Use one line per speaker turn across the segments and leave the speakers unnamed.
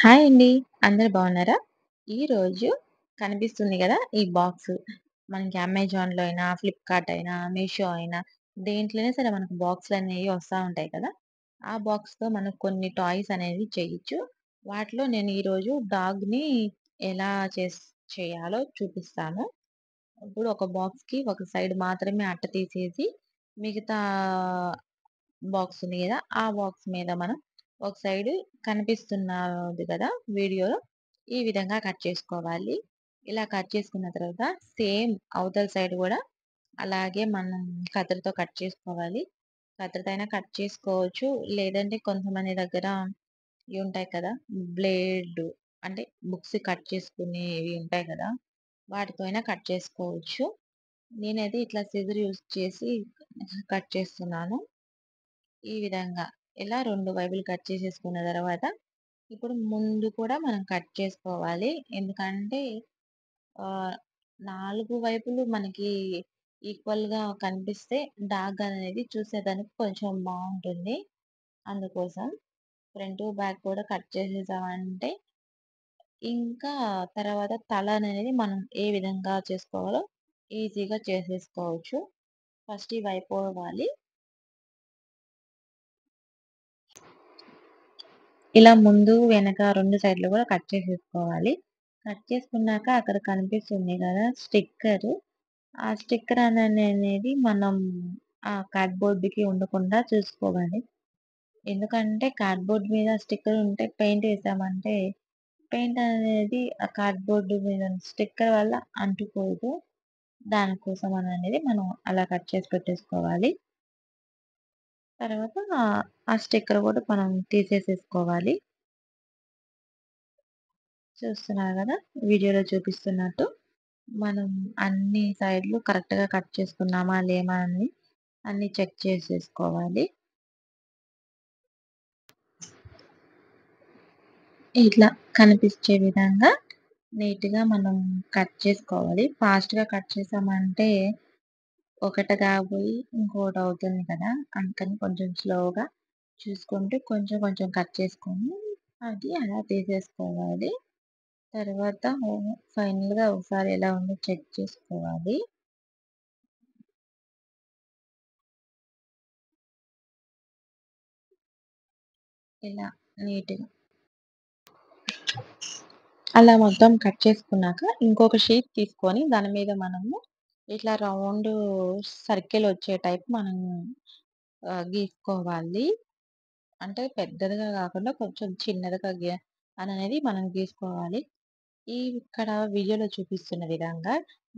Hi అండి. అందరూ బాగున్నారా? ఈరోజు కనిపిస్తుంది గదా! ఈ బాక్సు. మనకి అమెజాన్‌లో అయినా, ఫ్లిప్‌కార్ట్ అయినా, మీషో అయినా దేంట్లోనే సరే మనకు బాక్సులనేవి వస్తా ఉంటాయి కదా! ఆ బాక్స్‌తో మనం కొన్ని టాయ్స్ అనేవి చేయొచ్చు. వాటిలో నేను ఈరోజు డాగ్‌ని ఎలా చేయాలో చూపిస్తాను. ఇప్పుడు ఒక బాక్స్‌కి ఒక సైడ్ మాత్రమే అట్ట తీసేసి మిగతా బాక్స్ ఉంది గదా! ఆ బాక్స్ మీద మనం ఒక సైడు కనిపిస్తున్నది గదా! వీడియోలో ఈ విధంగా కట్ చేసుకోవాలి. ఇలా కట్ చేసుకున్న తర్వాత సేమ్ అవతల సైడ్ గూడా అలాగే మనం కత్తెరతో కట్ చేసుకోవాలి. కత్తెరతో అయినా కట్ చేసుకోవచ్చు. లేదంటే కొంతమంది దగ్గర ఇవి ఉంటాయి కదా! బ్లేడ్ అంటే బుక్స్ కట్ చేసుకునేవి ఉంటాయి కదా! వాటితో అయినా కట్ చేసుకోవచ్చు. నేనైతే ఇట్లా సిజర్ యూజ్ చేసి కట్ చేస్తున్నాను. ఈ విధంగా ఇలా 2 వైపులు కట్ చేసేసుకున్న తర్వాత, ఇప్పుడు ముందు కూడా మనం కట్ చేసుకోవాలి. ఎందుకంటే ఆహ్, 4 వైపులు మనకి ఈక్వల్‌గా కనిపిస్తే డాగ్ అనేది చూసేదానికి కొంచెం బావుంటుంది. అందుకోసం ఫ్రంట్, బ్యాక్ కూడా కట్ చేసేసామంటే, ఇంకా తర్వాత తల అనేది మనం ఏ విధంగా చేసుకోవాలో ఈజీగా చేసేసుకోవచ్చు. ఫస్ట్ ఇవి అయిపోవాలి. ఇలా ముందు, వెనక 2 సైడ్‌లు గూడా కట్ చేసేసుకోవాలి. కట్ చేసుకున్నాక అక్కడ కనిపిస్తుంది గదా! స్టిక్కరు. ఆ స్టిక్కర్ అనేది మనం ఆ కార్డ్‌బోర్డ్‌కి ఉండకుండా చూసుకోవాలి. ఎందుకంటే కార్డ్‌బోర్డ్ మీద స్టిక్కర్ ఉంటే పెయింట్ ఏసామంటే, పెయింట్ అనేది ఆ కార్డ్‌బోర్డ్ మీద స్టిక్కర్ వల్ల అంటుకోదు. దానికోసం అనేది మనం అలా కట్ చేసి పెట్టేసుకోవాలి. తర్వాత ఆ స్టిక్కర్ గూడా మనం తీసేసేసుకోవాలి. చూస్తున్నారు గదా! వీడియోలో చూపిస్తున్నట్టు. మనం అన్ని సైడ్‌లు కరెక్ట్‌గా కట్ చేసుకున్నామా, లేమా అని అన్నీ చెక్ చేసేసుకోవాలి. ఇట్లా కనిపించే విధంగా నీట్‌గా మనం కట్ చేసుకోవాలి. ఫాస్ట్‌గా కట్ చేసామంటే ఒకటి కాకపోయి ఇంకోటవుతుంది కదా! అందుకని కొంచెం స్లోగా చూసుకుంటూ కొంచెం కొంచెం కట్ చేసుకొని అది అలా తీసేసుకోవాలి. తర్వాత ఫైనల్‌గా ఒకసారి ఎలా ఉందో చెక్ చేసుకోవాలి. ఇలా నీట్‌గా అలా మొత్తం కట్ చేసుకున్నాక ఇంకొక షీట్ తీసుకొని దాని మీద మనము ఇట్లా రౌండ్ సర్కిల్ వచ్చే టైప్ మనం గీసుకోవాలి. అంటే పెద్దదిగా కాకుండా కొంచెం చిన్నదిగా అనేది మనం గీసుకోవాలి. ఇక్కడ వీడియోలో చూపిస్తున్న విధంగా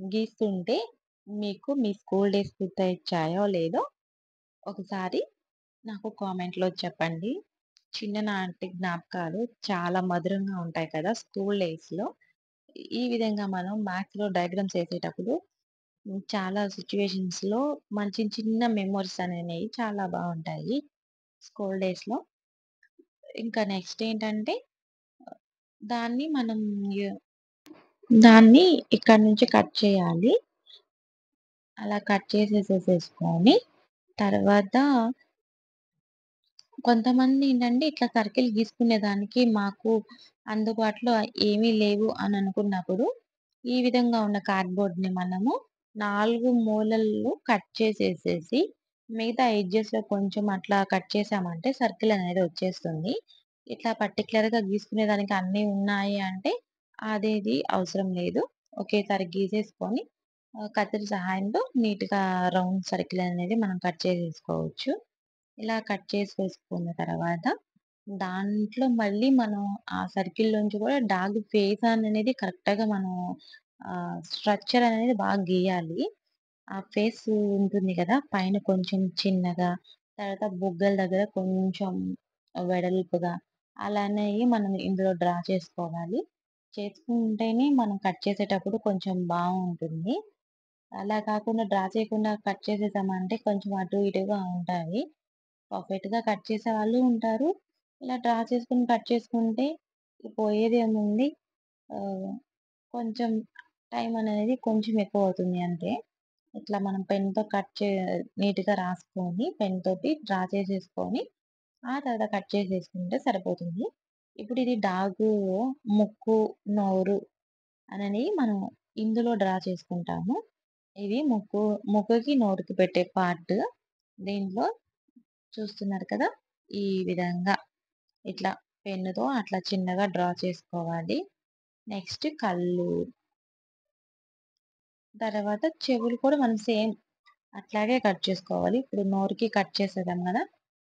గీస్తుంటే మీకు మీ స్కూల్ డేస్ గుర్తొచ్చాయో లేదో ఒకసారి నాకు కామెంట్‌లో చెప్పండి. చిన్ననాటి జ్ఞాపకాలు చాలా మధురంగా ఉంటాయి కదా! స్కూల్ డేస్‌లో. ఈ విధంగా మనం మ్యాథ్స్‌లో డయాగ్రామ్స్ ఏసేటప్పుడు చాలా సిట్యుయేషన్స్‌లో మన చిన్న చిన్న మెమోరీస్ అనేవి చాలా బావుంటాయి స్కూల్ డేస్‌లో. ఇంకా నెక్స్ట్ ఏంటంటే దాన్ని మనం యు దాన్ని ఇక్కడి నుంచి కట్ చేయాలి. అలా కట్ చేసేసేసుకొని తర్వాత కొంతమందేంటంటే ఇట్లా సర్కిల్ గీసుకునేదానికి మాకు అందుబాటులో ఏమీ లేవు అని అనుకున్నప్పుడు, ఈ విధంగా ఉన్న కార్డ్‌బోర్డ్‌ని మనము 4 మూలల్లో కట్ చేసేసేసి, మిగతా ఎడ్జెస్‌లో కొంచెం అట్లా కట్ చేశామంటే సర్కిల్ అనేది వచ్చేస్తుంది. ఇట్లా పర్టిక్యులర్‌గా గీసుకునేదానికి అన్నీ ఉన్నాయి అంటే, అదేది అవసరం లేదు. ఒకేసారి గీసేసుకొని కత్తెర సహాయంతో నీట్‌గా రౌండ్ సర్కిల్ అనేది మనం కట్ చేసేసుకోవచ్చు. ఇలా కట్ చేసి వేసుకున్న తర్వాత, దాంట్లో మళ్ళీ మనం ఆ సర్కిల్‌లోంచి కూడా డాగ్ ఫేస్ అనేది కరెక్ట్‌గా మనం స్ట్రక్చర్ అనేది బాగా గీయాలి. ఆ ఫేస్ ఉంటుంది కదా! పైన కొంచెం చిన్నగా, తర్వాత బుగ్గల దగ్గర కొంచెం వెడల్పుగా అలానేయి మనం ఇందులో డ్రా చేసుకోవాలి. చేసుకుంటేనే మనం కట్ చేసేటప్పుడు కొంచెం బావుంటుంది. అలా కాకుండా డ్రా చేయకుండా కట్ చేసేసామంటే కొంచెం అటు ఇటుగా ఉంటాయి. పర్ఫెక్ట్‌గా కట్ చేసేవాళ్ళు ఉంటారు. ఇలా డ్రా చేసుకొని కట్ చేసుకుంటే పోయేదేముంది ఆహ్, కొంచెం టైం అనేది కొంచెం ఎక్కువవుతుంది అంతే. ఇట్లా మనం పెన్‌తో నీట్‌గా రాసుకొని పెన్ తోటి డ్రా చేసేసుకొని, ఆ తర్వాత కట్ చేసేసుకుంటే సరిపోతుంది. ఇప్పుడు ఇది డాగు ముక్కు, నోరు అనని మనం ఇందులో డ్రా చేసుకుంటాము. ఇది ముక్కుకి, నోరుకి పెట్టే పార్ట్. దీంట్లో చూస్తున్నారు కదా! ఈ విధంగా ఇట్లా పెన్నుతో అట్లా చిన్నగా డ్రా చేసుకోవాలి. నెక్స్ట్ కళ్ళు, తర్వాత చెవులు కూడా మనం సేమ్ అట్లాగే కట్ చేసుకోవాలి. ఇప్పుడు నోరుకి కట్ చేసేసాం గదా!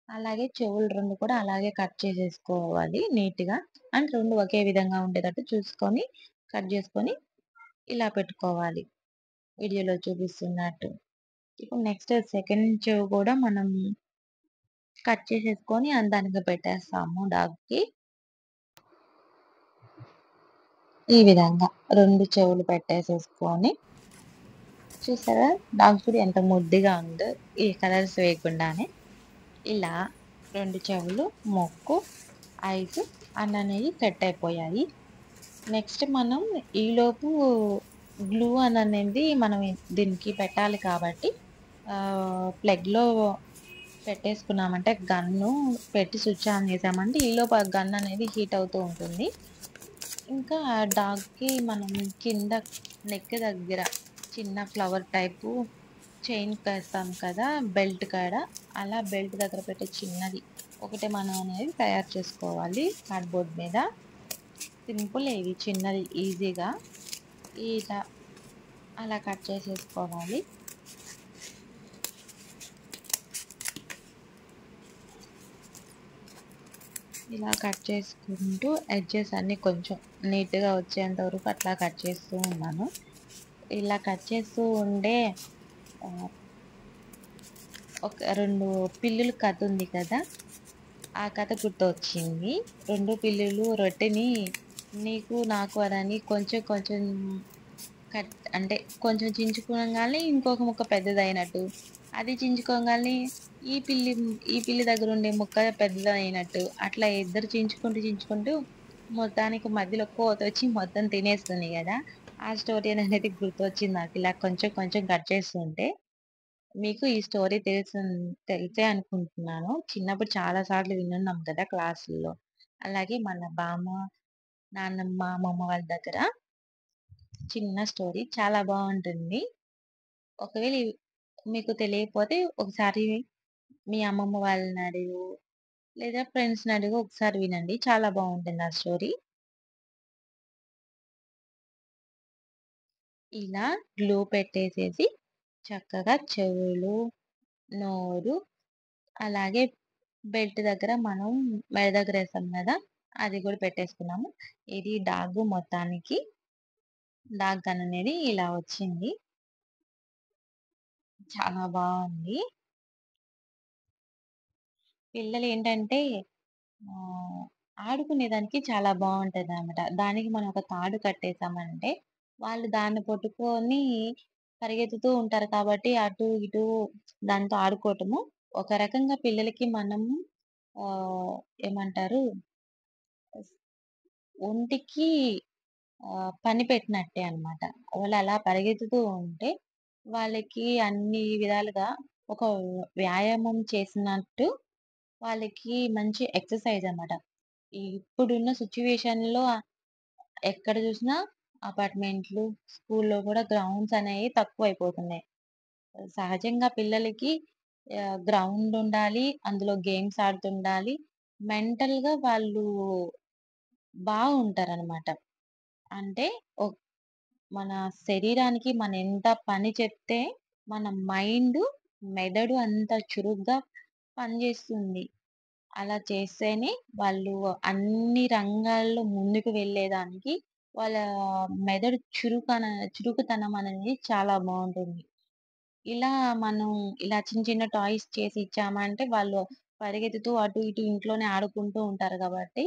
అలాగే చెవులు 2 కూడా అలాగే కట్ చేసేసుకోవాలి నీట్‌గా. అండ్ 2 ఒకే విధంగా ఉండేటట్టు చూసుకొని, కట్ జేసుకొని ఇలా పెట్టుకోవాలి. వీడియోలో చూపిస్తున్నట్టు. ఇప్పుడు నెక్స్ట్ సెకండ్ చెవి కూడా మనం కట్ చేసేసుకొని దానికి పెట్టేస్తాము డాగ్‌కి. ఈ విధంగా 2 చెవులు పెట్టేసేసుకొని చూసారా? డాగ్ చూడు ఎంత ముద్దుగా ఉందో ఈ కలర్స్ వేయకుండానే. ఇలా 2 చెవులు, ముక్కు, ఐస్ అన్ననేవి సెట్ అయిపోయాయి. నెక్స్ట్ మనం ఈలోపు గ్లూ అననేది మనం దీనికి పెట్టాలి కాబట్టి ప్లగ్‌లో పెట్టేసుకున్నామంటే గన్ను పెట్టి స్విచ్ ఆన్ చేసామంటే ఈలోపు ఆ గన్ అనేది హీట్ అవుతూ ఉంటుంది. ఇంకా డాగ్‌కి మనం కింద నెక్ దగ్గర చిన్న ఫ్లవర్ టైపు చైన్ వేస్తాం కదా! బెల్ట్ కాడ. అలా బెల్ట్ దగ్గర పెట్టే చిన్నది ఒకటి మనం అనేది తయారు చేసుకోవాలి కార్డ్‌బోర్డ్ మీద. సింపుల్ ఇది చిన్నది ఈజీగా. ఇలా అలా కట్ చేసేసుకోవాలి. ఇలా కట్ చేసుకుంటూ ఎడ్జెస్ అన్నీ కొంచెం నీట్‌గా వచ్చేంత వరకు అట్లా కట్ చేస్తూ ఉన్నాను. ఇలా కట్ చేస్తూ ఉండే ఆహ్, ఒక 2 పిల్లుల కథ ఉంది కదా! ఆ కథ గుర్తొచ్చింది. 2 పిల్లులు రొట్టెని నీకు, నాకు అనని కొంచెం కొంచెం అంటే కొంచెం చించుకోంగాల్నే ఇంకొక ముక్క పెద్దదయినట్టు. అది చించుకోంగాల్నే ఈ పిల్లి ఈ పిల్లి దగ్గరుండే ముక్క పెద్దదయినట్టు. అట్లా ఇద్దరు చించుకుంటూ మొత్తానికి మధ్యలో కోతొచ్చి మొత్తం తినేస్తుంది గదా! ఆ స్టోరీ అనేది గుర్తొచ్చింది నాకు. ఇలా కొంచెం కొంచెం కట్ చేస్తుంటే. మీకు ఈ స్టోరీ తెలిసే అనుకుంటున్నాను. చిన్నప్పుడు చాలా సార్లు వినున్నాం కదా క్లాసుల్లో. అలాగే మన బామ్మ, నాన్నమ్మ, అమ్మమ్మ వాళ్ళ దగ్గర చిన్న స్టోరీ చాలా బావుంటుంది. ఒకవేళ మీకు తెలియకపోతే ఒకసారి మీ అమ్మమ్మ వాళ్ళనడిగు, లేదా ఫ్రెండ్స్‌నడిగు ఒకసారి వినండి. చాలా బావుంటుంది ఆ స్టోరీ. ఇలా గ్లూ పెట్టేసేసి చక్కగా చెవులు, నోరు, అలాగే బెల్ట్ దగ్గర మనం మెడ దగ్గరేస్తాం గదా! అది గూడా పెట్టేసుకున్నాము. ఇది డాగు మొత్తానికి డాగ్ గన్ అనేది ఇలా వచ్చింది. చాలా బావుంది. పిల్లలేంటంటే ఆహ్, ఆడుకునేదానికి చాలా బావుంటదనమాట. దానికి మనం ఒక తాడు కట్టేసామంటే, వాళ్ళు దాన్ని పట్టుకొని పరిగెత్తుతూ ఉంటారు కాబట్టి, అటు ఇటు దాంతో ఆడుకోవటము. ఒక రకంగా పిల్లలకి మనం ఆహ్, ఏమంటారు ఒంటికి పని పెట్టినట్టే అన్నమాట. వాళ్ళలా పరిగెత్తుతూ ఉంటే, వాళ్ళకి అన్ని విధాలుగా ఒక వ్యాయామం చేసినట్టు వాళ్ళకి మంచి ఎక్సర్‌సైజ్ అన్నమాట. ఇప్పుడున్న సిట్యుయేషన్‌లో ఎక్కడ చూసినా అపార్ట్‌మెంట్లు, స్కూల్‌లో కూడా గ్రౌండ్స్ అనేవి తక్కువైపోతున్నాయి. సహజంగా పిల్లలకి గ్రౌండ్ ఉండాలి. అందులో గేమ్స్ ఆడుతుండాలి. మెంటల్‌గా వాళ్ళు బాగుంటారనమాట. అంటే ఒక్ మన శరీరానికి మనం ఎంత పని చెప్తే, మన మెదడు అంత చురుగ్గా పనిచేస్తుంది. అలా చేస్తేనే వాళ్ళు అన్ని రంగాల్లో ముందుకు వెళ్ళేదానికి వాళ్ళ మెదడు చురుకుతనం అనేది చాలా బావుంటుంది. ఇలా మనం ఇలా చిన్న చిన్న టాయ్స్ చేసి ఇచ్చామంటే వాళ్ళు పరిగెత్తుతూ అటు ఇటు ఇంట్లోనే ఆడుకుంటూ ఉంటారు కాబట్టి,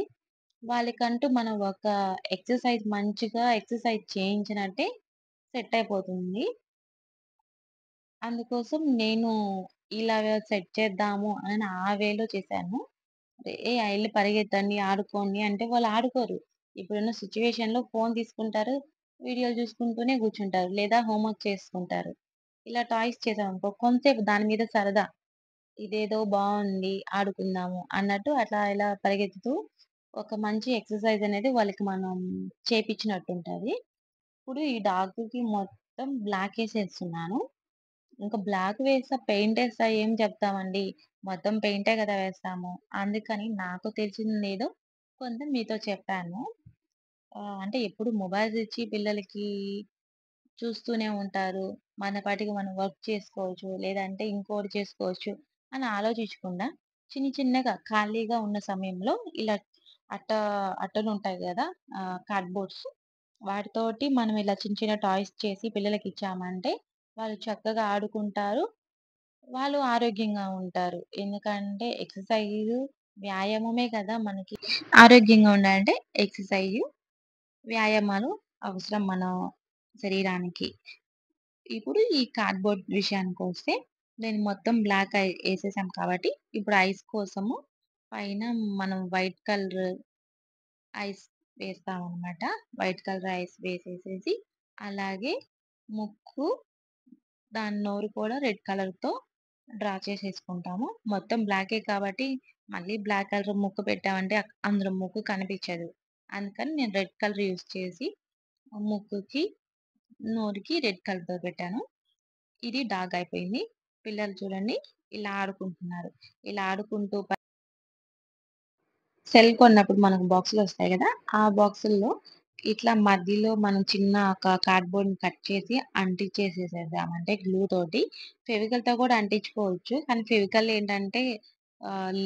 వాళ్ళకంటూ మనం ఒక మంచిగా ఎక్సర్‌సైజ్ చేయించినట్టే సెట్ అయిపోతుంది. అందుకోసం నేను ఇలాగ సెట్ చేద్దాము అని ఆ వేలో చేశాను. ఎళ్లి పరిగెత్తండి, ఆడుకోండి అంటే వాళ్ళు ఆడుకోరు. ఇప్పుడున్న సిట్యుయేషన్‌లో ఫోను తీసుకుంటారు. వీడియోలు చూసుకుంటూనే కూర్చుంటారు. లేదా హోంవర్క్ చేసుకుంటారు. ఇలా టాయ్స్ చేసామనుకో కొంతసేపు దాని మీద సరదా. ఇదేదో బావుంది ఆడుకుందాము అన్నట్టు అట్లా ఇలా పరిగెత్తుతూ ఒక మంచి ఎక్సర్‌సైజ్ అనేది వాళ్ళకి మనం చేపిచ్చినట్టుంటది. ఇప్పుడు ఈ డాగ్‌కి మొత్తం బ్లాకేసేస్తున్నాను. ఇంక బ్లాక్ వేసా, పెయింటేస్తా ఏం చెప్తామండి. మొత్తం పెయింటే గదా వేస్తాము. అందుకని నాకు తెలిసిందేదో కొంత మీతో చెప్పాను. అంటే ఎప్పుడు మొబైల్స్ ఇచ్చి పిల్లలకి చూస్తూనే ఉంటారు. మన పాటికి మనం వర్క్ చేసుకోవచ్చు. లేదంటే ఇంకోటి చేసుకోవచ్చు అని ఆలోచించకుండా చిన్నగా ఖాళీగా ఉన్న సమయంలో ఇలా అట్ట అట్టలుంటాయి గదా! కార్డ్‌బోర్డ్స్ వాటితోటి మనం ఇలా చిన్న టాయ్స్ చేసి పిల్లలకిచ్చామంటే వాళ్ళు చక్కగా ఆడుకుంటారు. వాళ్ళు ఆరోగ్యంగా ఉంటారు. ఎందుకంటే ఎక్సర్‌సైజు, వ్యాయామమే కదా మనకి ఆరోగ్యంగా ఉండాలంటే ఎక్సర్‌సైజు, వ్యాయామాలు అవసరం మన శరీరానికి. ఇప్పుడు ఈ కార్డ్‌బోర్డ్ విషయానికొస్తే నేను మొత్తం బ్లాక్ ఏసేసాం కాబట్టి ఇప్పుడు ఐస్ కోసము పైన మనం వైట్ కలర్ ఐస్ వేస్తామనమాట. వైట్ కలర్ ఐస్ వేసేసేసి అలాగే ముక్కు, దాని నోరు కూడా రెడ్ కలర్‌తో డ్రా చేసేసుకుంటాము. మొత్తం బ్లాకే కాబట్టి మళ్ళీ బ్లాక్ కలర్ ముక్కు పెట్టామంటే అందులో ముక్కు కనిపించదు. అందుకని నేను రెడ్ కలర్ యూజ్ చేసి ముక్కుకి, నోరుకి రెడ్ కలర్‌తో పెట్టాను. ఇది డాగ్ అయిపోయింది. పిల్లలు చూడండి ఇలా ఆడుకుంటున్నారు. ఇలా ఆడుకుంటూ సెల్ కొన్నప్పుడు మనకు బాక్సులొస్తాయి గదా! ఆ బాక్సుల్లో ఇట్లా మధ్యలో మనం చిన్న ఒక కార్డ్‌బోర్డ్‌ని కట్ చేసి అంటించేసేసేద్దాం. అంటే గ్లూ తోటి. ఫెవికల్‌తో కూడా అంటించుకోవచ్చు. కానీ ఫెవికల్ ఏంటంటే ఆహ్, ల్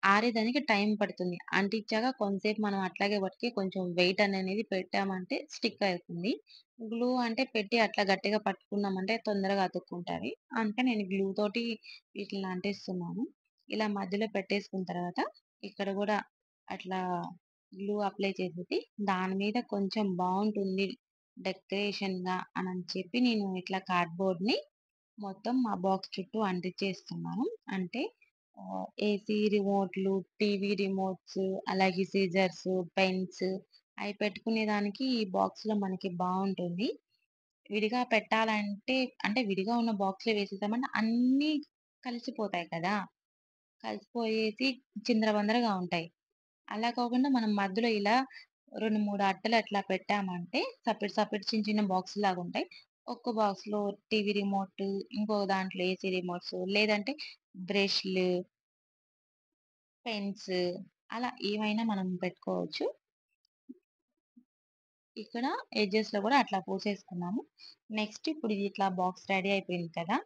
ఆరేదానికి టైం పడుతుంది. అంటించాక కొంతసేపు మనం అట్లాగే పట్టుకి కొంచెం వెయిట్ అనేది పెట్టామంటే స్టిక్ అవుతుంది. గ్లూ అంటే పెట్టి అట్లా గట్టిగా పట్టుకున్నామంటే తొందరగా అతుక్కుంటది. అందుకని నేను గ్లూ తోటి వీటిల్ని అంటిస్తున్నాను. ఇలా మధ్యలో పెట్టేసుకున్న తర్వాత ఇక్కడ గూడా అట్లా గ్లూ అప్లై చేసేసి, దాని మీద కొంచెం బావుంటుంది డెకరేషన్‌గా అనని చెప్పి నేను ఇట్లా కార్డ్‌బోర్డ్‌ని మొత్తం ఆ బాక్స్ చుట్టూ అంటించేస్తున్నాను. అంటే ఏసీ రిమోట్‌లు, టీవీ రిమోట్స్, అలాగే సీజర్స్, పెన్స్ అయి పెట్టుకునే దానికి ఈ బాక్స్‌లో మనకి బావుంటుంది. విడిగా పెట్టాలంటే అంటే విడిగా ఉన్న బాక్స్‌లో వేసేసామంటే అన్నీ కలిసిపోతాయి కదా! కలిసిపోయేసి చిందరవందరగా ఉంటాయి. అలా కాకుండా మనం మధ్యలో ఇలా 2, 3 అట్టలు అట్లా పెట్టామంటే సెపరేట్ చిన్న చిన్న బాక్స్‌లాగుంటాయి. ఒక్క బాక్స్‌లో టీవీ రిమోట్, ఇంకో దాంట్లో ఏసీ రిమోట్స్ లేదంటే బ్రష్‌లు, పెన్స్ అలా ఏమైనా మనం పెట్టుకోవచ్చు. ఇక్కడ ఎడ్జెస్‌లో కూడా అట్లా పోసేసుకున్నాము. నెక్స్ట్ ఇప్పుడు ఇది ఇట్లా బాక్స్ రెడీ అయిపోయింది కదా!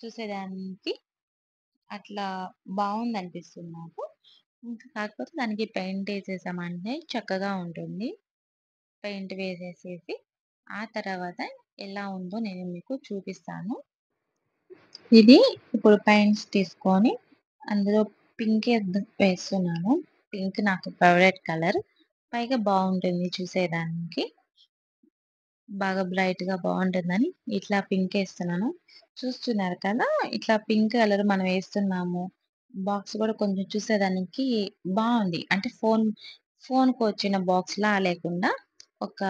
చూసేదానికి అట్లా బావుందనిపిస్తుంది నాకు. ఇంకా కాకపోతే దానికి పెయింట్ ఏసేసామంటే చక్కగా ఉంటుంది. పెయింట్ వేసేసేసి, ఆ తర్వాత ఎలా ఉందో నేను మీకు చూపిస్తాను. ఇది ఇప్పుడు పెయింట్స్ తీసుకొని, అందులో పింక్ వేస్తున్నాను. పింక్ నాకు ఫేవరెట్ కలర్. పైగా బావుంటుంది చూసేదానికి. బాగా బ్రైట్‌గా బావుంటుందని ఇట్లా పింక్ ఏస్తున్నాను. చూస్తున్నారు కదా! ఇట్లా పింక్ కలర్ మనం ఏస్తున్నాము. బాక్స్ గూడా కొంచెం చూసేదానికి బావుంది. అంటే ఫోన్‌కొచ్చిన బాక్స్‌లా లేకుండా ఒక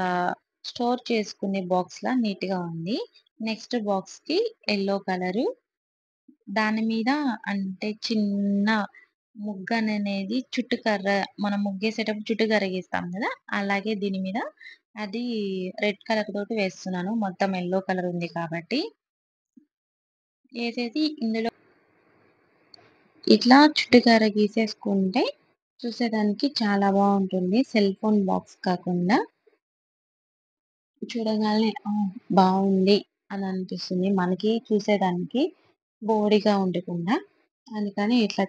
స్టోర్ చేసుకునే బాక్స్‌లా నీట్‌గా ఉంది. నెక్స్ట్ బాక్స్‌కి యెల్లో కలరు. దాని మీద అంటే చిన్న ముగ్గననేది చుట్టు కర్ర మనం ముగ్గేసేటప్పుడు చుట్టు కర్ర గీస్తాం గదా! అలాగే దీని మీద అది రెడ్ కలర్ తోటి వేస్తున్నాను. మొత్తం యెల్లో కలర్ ఉంది కాబట్టి. ఏసేసి ఇందులో ఇట్లా చుట్టు కర్ర గీసేసుకుంటే చూసేదానికి చాలా బావుంటుంది. సెల్ ఫోన్ బాక్స్ కాకుండా చూడగానే బావుంది అని అనిపిస్తుంది. మనకి చూసేదానికి బోడిగా ఉండకుండా. అందుకని ఇట్లా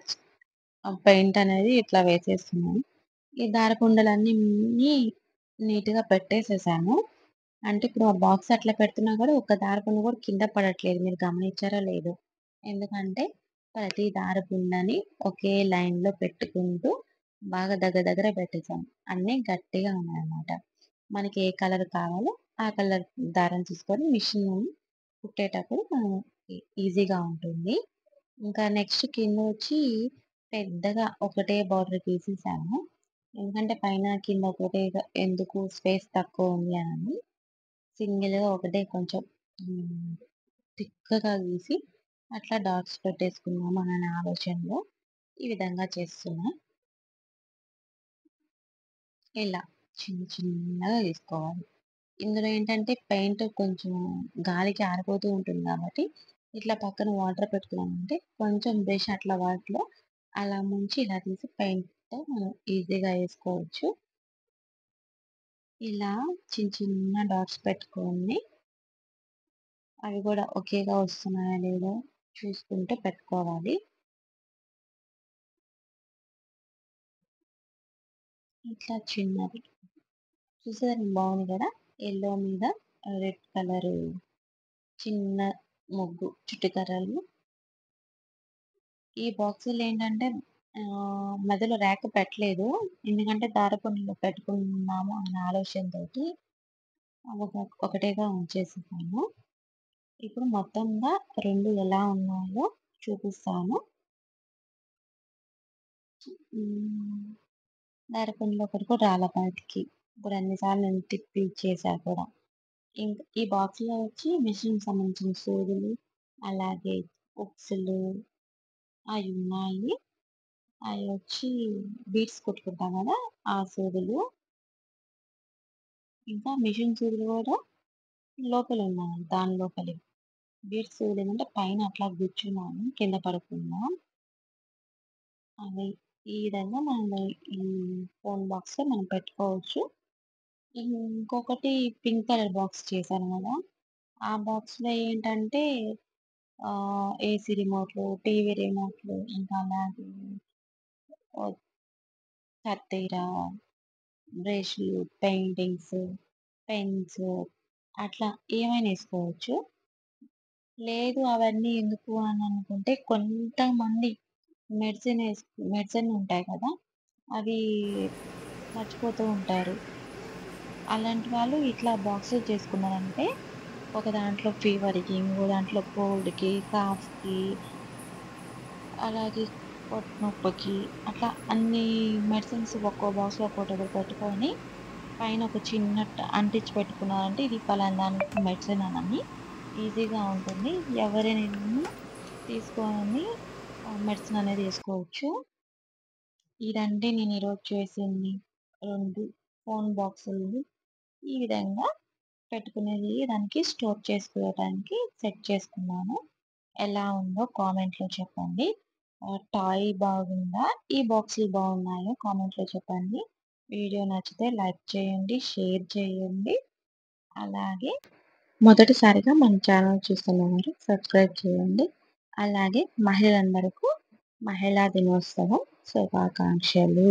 పెయింట్ అనేది ఇట్లా వేసేస్తున్నాను. ఈ దారపుండలన్నీ నీట్‌గా పెట్టేసేసాను. అంటే ఇప్పుడు ఆ బాక్స్ అట్లా పెడుతున్నా కూడా ఒక్క దారపుండ కూడా కింద పడట్లేదు. మీరు గమనించారో లేదో? ఎందుకంటే ప్రతి దారపుండని ఒకే లైన్‌లో పెట్టుకుంటూ బాగా దగ్గర పెట్టేసాను. అన్నీ గట్టిగా ఉన్నాయన్నమాట. మనకి ఏ కలర్ కావాలో ఆ కలర్ దారం తీసుకొని మిషన్ కుట్టేటప్పుడు ఈజీగా ఉంటుంది. ఇంకా నెక్స్ట్ కిందొచ్చి పెద్దగా ఒకటే బార్డర్ గీసేసాను. ఎందుకంటే పైన, కింద ఒకటేగా ఎందుకు స్పేస్ తక్కువ ఉంది అని సింగిల్‌గా ఒకటే కొంచెం హ్మ్. తిక్కగా గీసి అట్లా డాట్స్ పెట్టేసుకుందాం అననే ఆలోచనలో ఈ విధంగా చేస్తున్నా. ఇలా చిన్నగా వేసుకోవాలి. ఇందులో ఏంటంటే పెయింట్ కొంచెం గాలికి ఆరిపోతూ ఉంటుంది కాబట్టి, ఇట్లా పక్కన వాటర్ పెట్టుకున్నామంటే కొంచెం బ్రష్ అట్లా వాటిలో అలా ముంచి ఇలా తీసి పెయింట్‌తో మనం ఈజీగా ఏసుకోవచ్చు. ఇలా చిన్న డాట్స్ పెట్టుకొని అవి గూడా ఒకేగా వస్తున్నాయా లేదో చూసుకుంటూ పెట్టుకోవాలి. ఇట్లా చిన్నది చూసేదానికి బాగుంది గదా! యెల్లో మీద రెడ్ కలరు చిన్న ముగ్గు చుట్టుకర్రలు. ఈ బాక్సులేంటంటే మధ్యలో ర్యాక్ పెట్టలేదు. ఎందుకంటే దారపుండలో పెట్టుకుందాము అనే ఆలోచనతోటి ఒకటేగా ఉంచేసేసాను. ఇప్పుడు మొత్తంగా 2 ఎలా ఉన్నాయో చూపిస్తాను. హ్మ్. దారపుండలో ఒకటి కూడా రాలా బయటికి. ఇప్పుడు అన్ని సార్లు నేను తిప్పి చేశా కూడా. ఈ బాక్స్‌లో వచ్చి మిషన్‌కి సంబంధించిన సూదులు, అలాగే హుక్స్‌లు అయున్నాయి. అయొచ్చి బీడ్స్ కుట్టుకుంటాం గదా! ఆ సూదులు, ఇంకా మిషన్ సూదులు గూడా లోపలున్నాయి. దాని లోపలే. బీడ్స్ సూదేమంటే పైన అట్లా గుచ్చున్నాను కింద పడకుండా. అవి ఈ విధంగా మనం ఈ ఫోన్ బాక్స్‌లో మనం పెట్టుకోవచ్చు. ఇంకొకటి పింక్ కలర్ బాక్స్ చేశాను గదా! ఆ బాక్స్‌లో ఏంటంటే ఏసీ రిమోట్‌లు, టీవీ రిమోట్‌లు ఇంకా అలాగే ఓహ్, కత్తెర, బ్రష్‌లు, పెయింటింగ్స్, పెన్స్ అట్లా ఏమైనా ఏసుకోవచ్చు. లేదు అవన్నీ ఎందుకు అని అనుకుంటే కొంతమంది మెడిసిన్ ఉంటాయి కదా! అవి మర్చిపోతూ ఉంటారు. అలాంటి వాళ్ళు ఇట్లా బాక్సెస్ చేసుకున్నారంటే ఒక దాంట్లో ఫీవర్‌కి, ఇంకో దాంట్లో కోల్డ్‌కి, కాఫ్‌కి అలాగే పొట్ట నొప్పికి అట్లా అన్ని మెడిసిన్స్ ఒక్కో బాక్స్‌లో ఒక్కోటొకటి పెట్టుకొని పైన ఒక అంటించి పెట్టుకున్నారంటే ఇది పలానా దానికి మెడిసిన్ అనని ఈజీగా ఉంటుంది. ఎవరైనా తీసుకొని మెడిసిన్ అనేది ఏసుకోవచ్చు. ఇదండి నేను ఈరోజు చేసింది 2 ఫోన్ బాక్సులు ఈ విధంగా పెట్టుకునేది దానికి స్టోర్ చేసుకోవడానికి సెట్ చేసుకున్నాను. ఎలా ఉందో కామెంట్‌లో చెప్పండి. టాయ్ బాగుందా? ఈ బాక్సులు బాగున్నాయో కామెంట్‌లో చెప్పండి. వీడియో నచ్చితే లైక్ చేయండి, షేర్ చేయండి. అలాగే మొదటిసారిగా మన ఛానల్ చూస్తున్నవారు సబ్స్క్రైబ్ చేయండి. అలాగే మహిళలందరకు మహిళా దినోత్సవం శుభాకాంక్షలు.